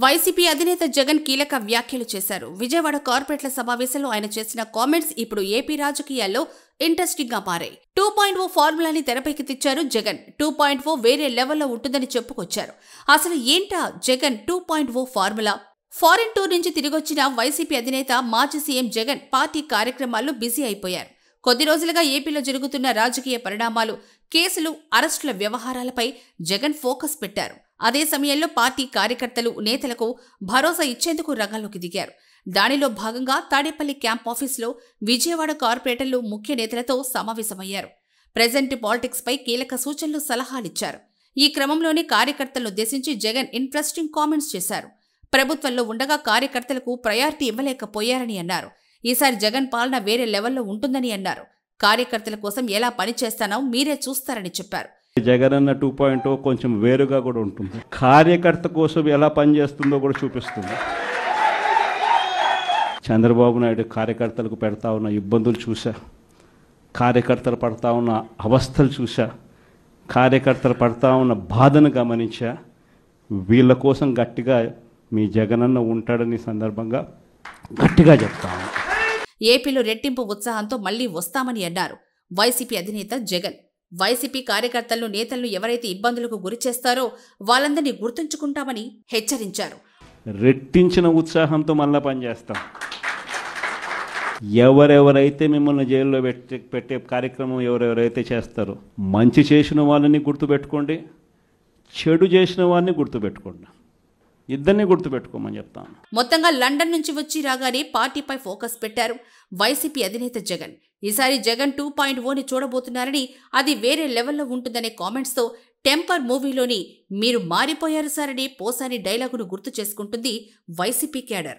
YCP అధినేత జగన్ కీలక వ్యాఖ్యలు చేశారు. విజయవాడ కార్పొరేట్ల సమావేశంలో ఆయన చేసిన కామెంట్స్ ఇప్పుడు ఏపీ రాజకీయాల్లో ఇంట్రెస్టింగ్ గా మారాయి. 2.0 ఫార్ములాని తెరపైకి తెచ్చారు జగన్. 2.0 వేరే లెవెల్లో ఉంటుందని చెప్పుకొచ్చారు. అసలు ఏంటా జగన్ 2.0 ఫార్ములా? ఫారెన్ టూర్ నుంచి తిరిగొచ్చిన వైసీపీ అధినేత మాజీ సీఎం జగన్ పార్టీ కార్యక్రమాల్లో బిజీ అయిపోయారు. కొద్ది రోజులుగా ఏపీలో జరుగుతున్న రాజకీయ పరిణామాలు, కేసులు, అరెస్టుల వ్యవహారాలపై జగన్ ఫోకస్ పెట్టారు. అదే సమయంలో పార్టీ కార్యకర్తలు, నేతలకు భరోసా ఇచ్చేందుకు రంగంలోకి దిగారు. దానిలో భాగంగా తాడేపల్లి క్యాంప్ ఆఫీసులో విజయవాడ కార్పొరేటర్లు ముఖ్య నేతలతో సమావేశమయ్యారు. ప్రెజెంట్ పాలిటిక్స్ పై కీలక సూచనలు, సలహాలిచ్చారు. ఈ క్రమంలోనే కార్యకర్తలను ఉద్దేశించి జగన్ ఇంట్రెస్టింగ్ కామెంట్స్ చేశారు. ప్రభుత్వంలో ఉండగా కార్యకర్తలకు ప్రయారిటీ ఇవ్వలేకపోయారని అన్నారు. ఈసారి జగన్ పాలన వేరే లెవెల్లో ఉంటుందని అన్నారు. కార్యకర్తల కోసం ఎలా పనిచేస్తానో మీరే చూస్తారని చెప్పారు. జగన్ అన్న 2.0 కొంచెం వేరుగా కూడా ఉంటుంది. కార్యకర్త కోసం ఎలా పనిచేస్తుందో కూడా చూపిస్తుంది. చంద్రబాబు నాయుడు కార్యకర్తలకు పెడతా ఉన్న ఇబ్బందులు చూసా, కార్యకర్తలు పడతా ఉన్న అవస్థలు చూసా, కార్యకర్తలు పడతా ఉన్న బాధను గమనించా. వీళ్ళ కోసం గట్టిగా మీ జగనన్న ఉంటాడని సందర్భంగా గట్టిగా చెప్తాను. ఏపీలో రెట్టింపు ఉత్సాహంతో మళ్లీ వస్తామని అన్నారు వైసీపీ అధినేత జగన్. వైసీపీ కార్యకర్తలను, నేతలను ఎవరైతే ఇబ్బందులకు గురిచేస్తారో వాళ్ళందరినీ గుర్తుంచుకుంటామని హెచ్చరించారు. రెట్టించిన ఉత్సాహంతో మళ్ళా పనిచేస్తాం. ఎవరెవరైతే మిమ్మల్ని జైల్లో పెట్టే కార్యక్రమం ఎవరెవరైతే చేస్తారో, మంచి చేసిన వాళ్ళని గుర్తుపెట్టుకోండి, చెడు చేసిన వారిని గుర్తుపెట్టుకోండి. ఇద్దరిని గుర్తుపెట్టుకోమని చెప్తాను. మొత్తంగా లండన్ నుంచి వచ్చి రాగానే పార్టీపై ఫోకస్ పెట్టారు వైసీపీ అధినేత జగన్. ఈసారి జగన్ 2.0ని చూడబోతున్నారని, అది వేరే లెవెల్లో ఉంటుందనే కామెంట్స్తో టెంపర్ మూవీలోని "మీరు మారిపోయారు సార్" అనే పోసాని డైలాగును గుర్తు చేసుకుంటుంది వైసీపీ క్యాడర్.